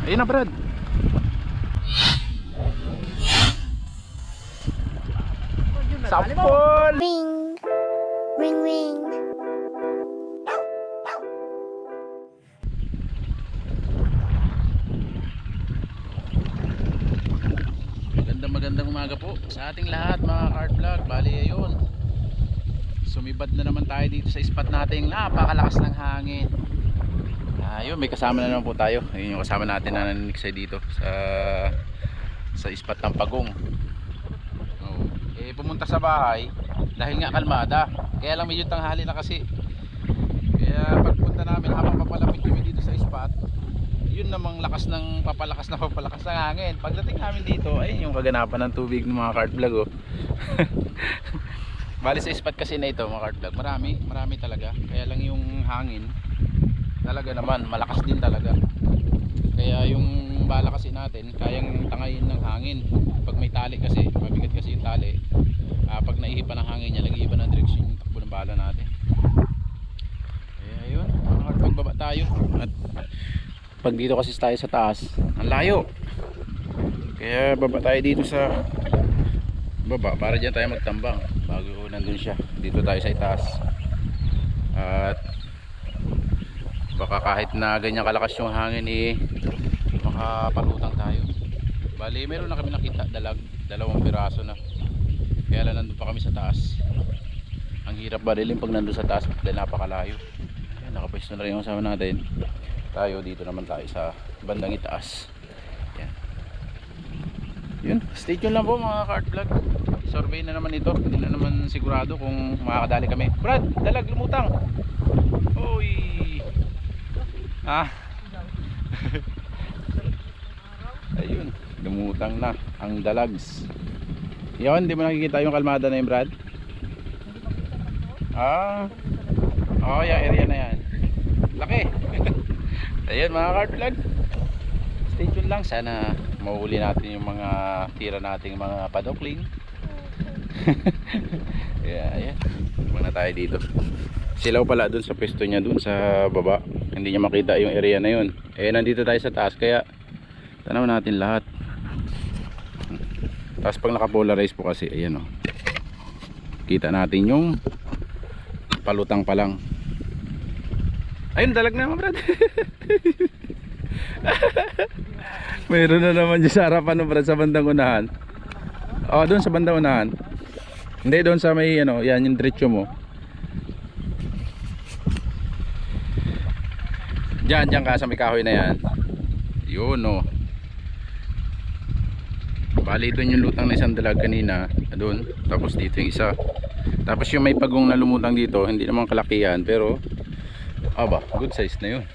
Ayun na, Brad. Sampol! Ring, ring, ring. Magandang umaga po sa ating lahat mga Cart Vlog. Bali ayun, sumibad na naman tayo dito sa spot nating napakalakas ng hangin. Ayun, may kasama na naman po tayo. Ayun yung kasama natin na naniksay dito sa spot ng Pagong. Pumunta sa bahay dahil nga kalmada, kaya lang medyo tanghali na kasi. Kaya pagpunta namin habang papalapit kami dito sa spot, yun namang papalakas ng hangin. Pagdating namin dito, ayun yung kaganapan ng tubig ng mga Cart Vlog, oh. Bali sa spot kasi na ito mga Cart Vlog, marami talaga. Kaya lang yung hangin talaga naman malakas din talaga. Kaya yung bala kasi natin kayang tangayin ng hangin. Pag may tali kasi, mabigat kasi yung tali. Pag naihipan ng hangin niya, nag-iiba ng direksyon yung takbo ng bala natin. Kaya ayun, magbaba tayo. At pag dito kasi tayo sa taas, ang layo. Kaya baba tayo dito sa baba para dyan tayo magtambang bago nandun siya. Dito tayo sa itaas. At baka kahit na ganyan kalakas yung hangin makapalutang tayo. Bali meron na kami nakita dalawang piraso na. Kaya lang nandun pa kami sa taas. Ang hirap barilin pag nandun sa taas dahil napakalayo. Ayan, nakapwesto na rin yung kasama natin. Tayo dito naman tayo sa bandang itaas. Ayan. Yun, stay tuned lang po mga Cart Vlog. Survey na naman ito. Hindi na naman sigurado kung makakadali kami. Brad, dalag lumutang. Oy. Ayun, lumutang na ang dalags. Yun, hindi mo nakikita yung kalmada na yun, Brad? Oo, yung area na yan. Laki. Ayun mga Cart Vlog, stay tuned lang. Sana mahuli natin yung mga tira nating mga padokling. Ayan, muna tayo dito. Silaw pala dun sa pwesto niya dun sa baba. Hindi niya makita yung area na yun. Nandito tayo sa taas kaya tanaw natin lahat. Tapos pag naka-polarize po kasi, ayan o, kita natin yung palutang pa lang. Ayun, dalag na mga Brad. Mayroon na naman dyan sa harapan ng Brad sa bandang unahan. Doon sa bandang unahan. Hindi, doon sa may yan yung diretso mo. Diyan ka sa may kahoy na yan. Yun o. Bali doon yung lutang na isang dalag kanina, doon. Tapos dito yung isa. Tapos yung may pagong na lumutang dito, hindi naman kalakihan, pero good size na yun.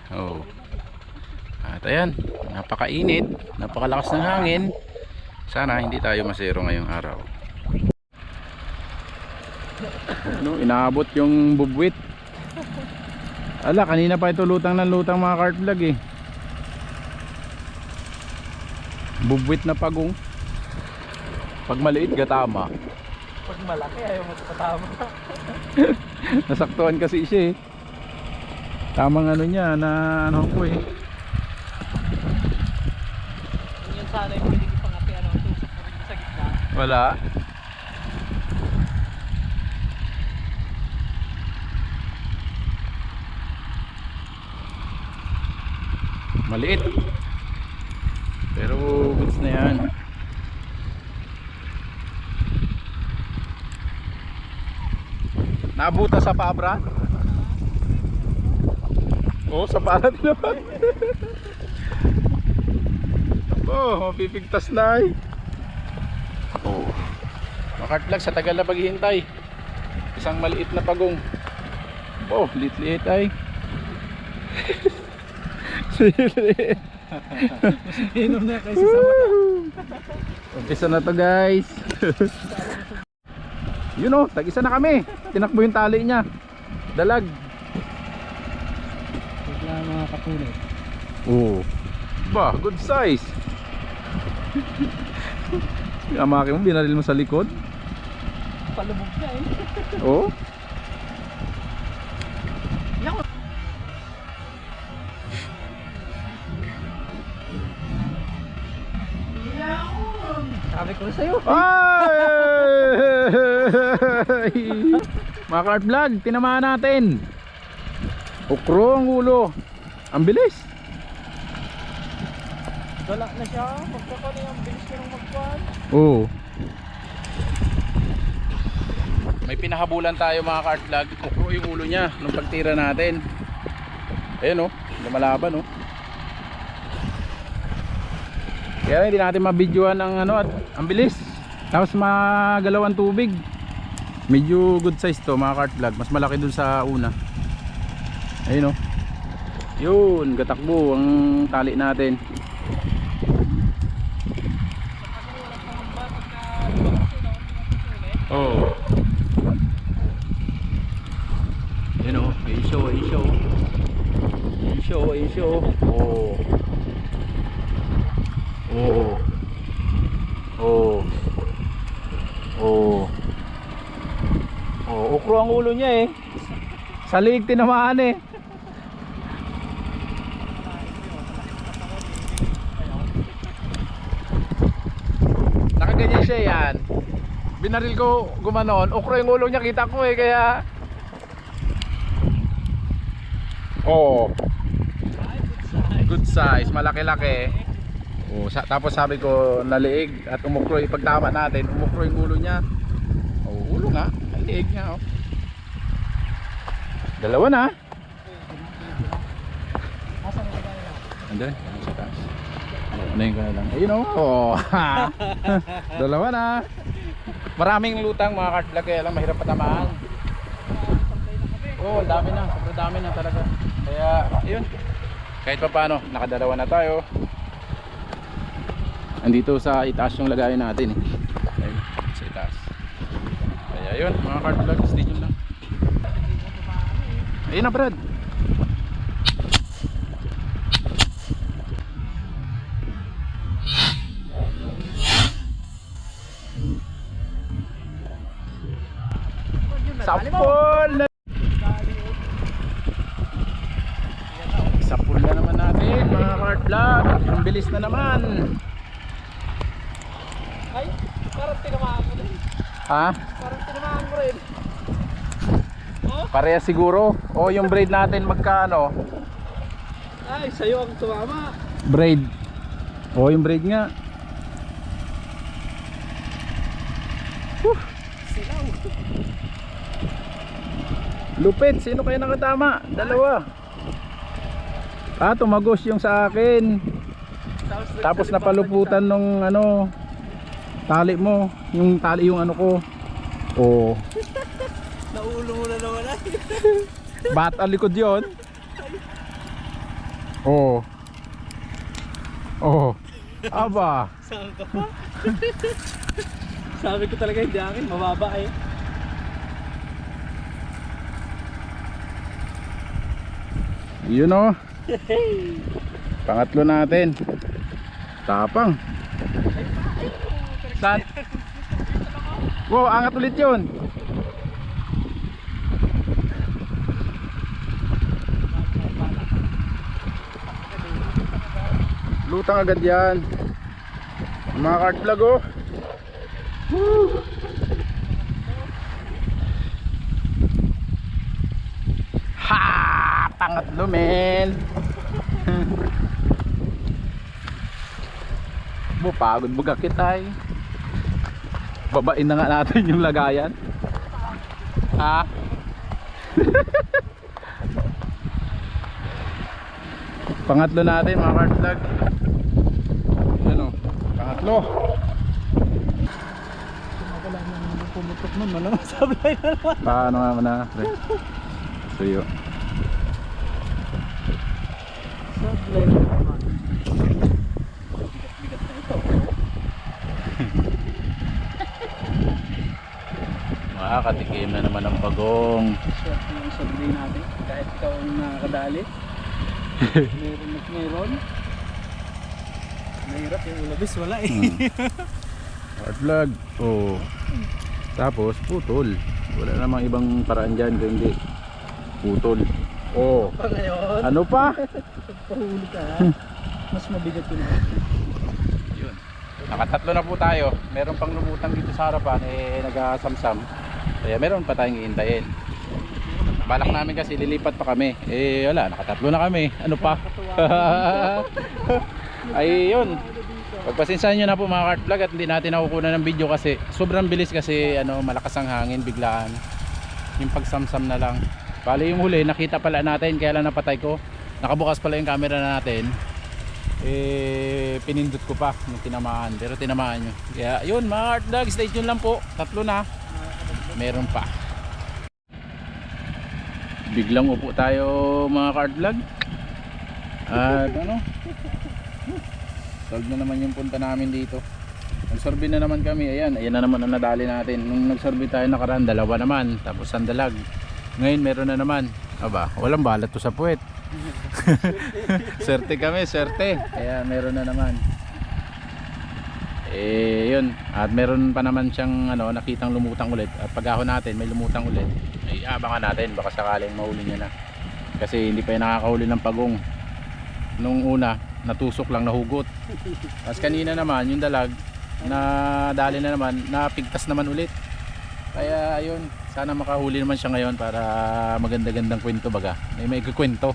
Yeah. At ayan, napakainit, napakalakas ng hangin. Sana hindi tayo masero ngayong araw. Inaabot yung bubwit. Kanina pa ito lutang ng lutang mga Cart Vlog eh. Bubwit na pagong. Pag maliit gatama. Pag malaki ayaw magpatama. Nasaktuhan kasi siya eh. Tamang niya na ko eh. Yun sana yung pwede ipangati tusok mo rin sa gitna. Wala. Maliit. Pero goods na yan. Nabuta sa pabra? Sa palat naman. Mapipigtas na eh. Makatlag sa tagal na paghihintay. Isang maliit na pagong. Liit-liit ay. Liit. Inom na kasi sa mata. Umpisa na to guys. Yun o, tag-isa na kami. Tinakbo yung tali niya. Dalag. Bigla mga kapulit. Good size. Yung amake mo, binaril mo sa likod. Palubog na eh. Sabi ko sa'yo. Ay! Mga Kart Vlog, tinamaan natin. Ukro ang ulo. Ang bilis. Wala na siya. Pagkakon na yung bilis ko nung magkuhan. Oo. May pinahabulan tayo mga Kart Vlog. Ukro yung ulo niya nung pagtira natin. Ayun oh, lumalaban oh. Kaya hindi natin mabidyoan ang ano at ang bilis. Tapos magalaw ang tubig. Medyo good size to mga Kart Vlog. Mas malaki dun sa una. Ayun oh. Yun, gatakbo ang tali natin. Oh. Ayun oh, show. Oh. Oh. Oh. Oh. Oh, ukro ang ulo niya eh. Sa liig tinamaan eh. Nakaganyan siya yan. Binaril ko gumanon, ukro yung ulo niya, kita ko eh, kaya oh. Good size, malaki-laki. Oh, tapos sabi ko naliig at umukro, ipagtama natin, umukro yung ulo niya. Oh, ulo nga, naliig niya oh. Dalawa na. Andiyan, sa taas. Unahin ko na lang. Ayun oh. Dalawa na. Maraming lutang mga Kart Vlog, kaya lang mahirap patamaan. Oh, dami na, sobrang dami na talaga. Kaya, ayun. Kahit pa paano, nakadalawa na tayo. Andito sa itaas yung lagayan natin eh. Ayun, sa itaas. Kaya yun, mga Kart Vlog, stay tuned lang. Ayun na Brad. Sapol! Sapol na naman natin mga Kart Vlog. Ang bilis na naman. Ay, parang tinamaan mo rin. Ha? Parang tinamaan mo rin. Oh? Pareha siguro. O yung braid natin magkano? Ay, sa'yo ang tumama. Braid. O yung braid nga. Silaw. Lupit, sino kayo nakatama? Dalawa. Ah, tumagos yung sa akin. Tapos napaluputan nung ano, tali mo. Yung tali yung ano ko. Oh. Naulo mo na naman ay. Bat ang likod yun. Oh. Oh. Aba. Saan ka pa? Sabi ko talaga hindi akin, mababa eh. Yun oh. Pangatlo natin. Tapang. Saan? Wow, angat ulit yun. Lutang agad yan. Mga Kart Vlog oh. Woo! Ha! Pangatlo men. Pagod bugakit ay. Babain na nga natin yung lagayan. Ha? Pangatlo natin mga Kart Vlog. Ano? Pangatlo. Wala nang pumutok nun, malamang sablay na naman. Paano nga na? Suyo. Sablay na naman. Bigat na ito. Makakatikim na naman ang bagong. Swerte yung sablay natin. Kahit ikaw ang nakakadali. Meron at meron. Mahirap yung ulabis, wala eh. Kart Vlog. Oh. Tapos putol. Wala namang ibang paraan dyan kundi putol. Oh. Pa ngayon, Ano pa? pahuli ka ha. Mas mabigat yun. Yun. Nakatatlo na po tayo. Meron pang lumutang dito sa harapan, nagasamsam. Kaya meron pa tayong iintayin. Balak namin kasi lilipat pa kami. Wala, nakatatlo na kami. Ano pa? Ay yun. Pagpasensyahan nyo na po mga kart vlog at hindi natin nakukunan ng video kasi sobrang bilis kasi malakas ang hangin biglaan. Yung pagsamsam na lang. Bali yung huli nakita pala natin kaya lang napatay ko. Nakabukas pala yung camera natin. Pinindot ko pa yung tinamaan. Pero tinamaan nyo. Kaya yun mga kart vlog, stay tuned lang po. Tatlo na. Meron pa. Biglang upo tayo mga kart vlog. At solve na naman yung punta namin dito. Nagsurvey na naman kami. Ayan na naman ang nadali natin. Nung nagsurvey tayo nakaraan, 2 naman. Tapos sandalag. Ngayon meron na naman. Aba, walang balat to sa puwet. Serte kami, serte. Kaya meron na naman. Yun. At meron pa naman siyang nakitang lumutang ulit. At pag-ahon natin may lumutang ulit. Ay abangan natin. Baka sakaling mahuli niya na. Kasi hindi pa yung nakakahuli ng pagong. Nung una natusok lang, nahugot. Tapos kanina naman yung dalag na dali na naman, napigtas naman ulit. Kaya ayun, sana makahuli naman siya ngayon para maganda-gandang kwento baga. May kwento.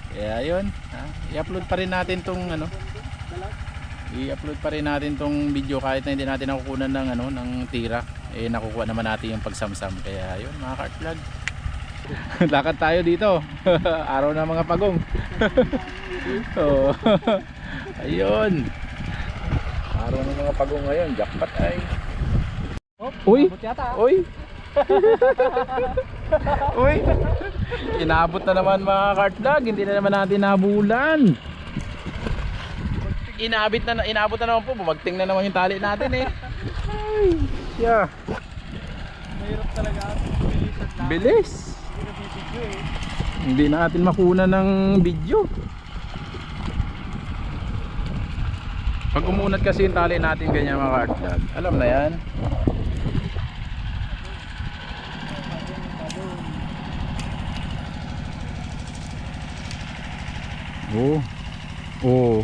Kaya ayun, i-upload pa rin natin tong i-upload pa rin natin tong video kahit na hindi natin nakukunan ng ng tira. Nakukuha naman natin yung pagsamsam. Kaya ayun mga kart vlog. Lakad tayo dito. Araw na mga pagong. Ayun. Araw ng mga pagong ngayon. Jackpot ay. Uy. Uy. Uy. Inabot na naman mga kart vlog. Hindi na naman natin nabulan. Inabot na naman po. Bumagting na naman yung tali natin eh. Ay. Yeah. Mahirap talaga. Bilis. Hindi natin makuna ng video. Pag umunat kasi yung tali natin ganyan mga kart vlog, alam na yan. Oh.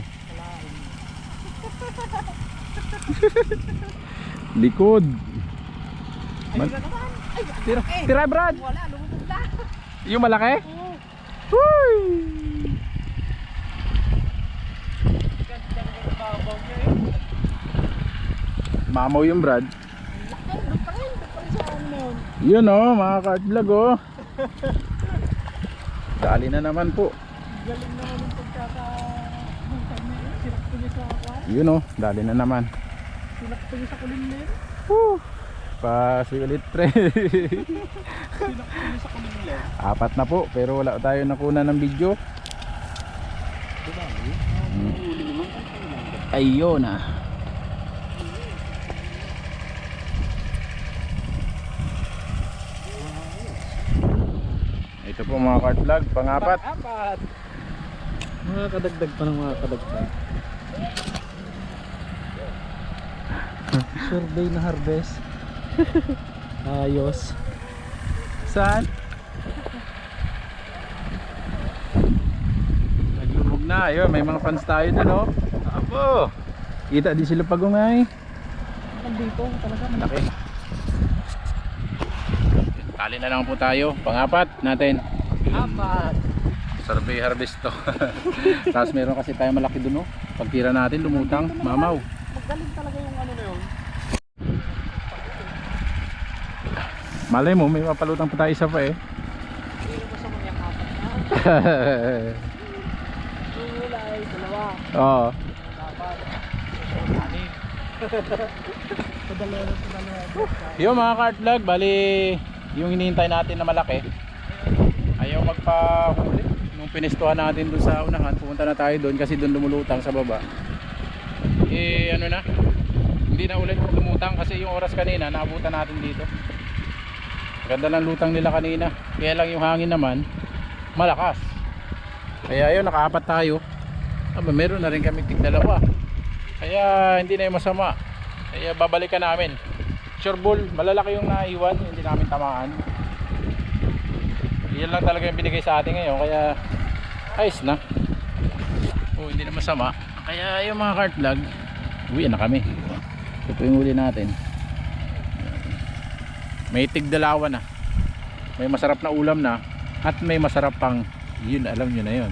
Likod. Tira Brad. Wala, lumubog na. Yung malaki? Oo. Huy! Mamaw yung Brad. Yun mga kart vlog Dali na naman po. Galing naman yung sinakto niya sa aqua. Yun dali na naman. Sinakto niya sa kulim na yun. Pasi ulit pre. Sinakto niya sa kulim na yun. 4 na po pero wala tayo nakuna ng video. Ayun Ito po mga kart vlog, pang-4. Mga kadagdag pa ng mga kadagdag. Survey na harvest. Ayos. Saan? Naglubog na, ayun, may mga fans tayo dun Abo! Kita di sila pagungay. Nandito talaga. Malaki. Tali na lang po tayo, pang-4 natin. 4. Survey harvest to. Tapos meron kasi tayo malaki dun Pagtira natin, lumutang, mamaw. Magaling talaga yung na yun. Malay mo, may mapalutang pa tayo isa pa eh. Hindi ko sa mga 4. Tulay, 2. Oo. 4. Yung mga kart vlog, bali yung hinihintay natin na malaki ayaw magpahuli. Nung pinestuhan natin dun sa unahan, pumunta na tayo dun kasi dun lumulutang sa baba. Hindi na ulit lumutang kasi yung oras kanina naabutan natin dito. Ganda ng lutang nila kanina. Kaya lang yung hangin naman malakas. Kaya ayun, naka-4 tayo. Meron na rin kami tig-2. Kaya hindi na yung masama. Kaya babalikan namin. Sure ball, malalaki yung naiwan, hindi namin tamaan. Yan lang talaga yung binigay sa atin ngayon. Kaya ayos na. Hindi na masama. Kaya yung mga kart vlog, Uwi na kami. Ito po yung huli natin. May tigdalawa na. May masarap na ulam na. At may masarap pang, yun, alam nyo na yun.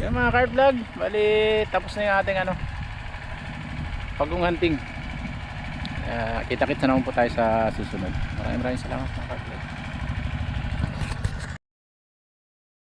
Yan mga carp vlog. Bali, tapos na yung ating pagong hunting. Kita-kits na naman po tayo sa susunod. Maraming salamat mga carp vlog.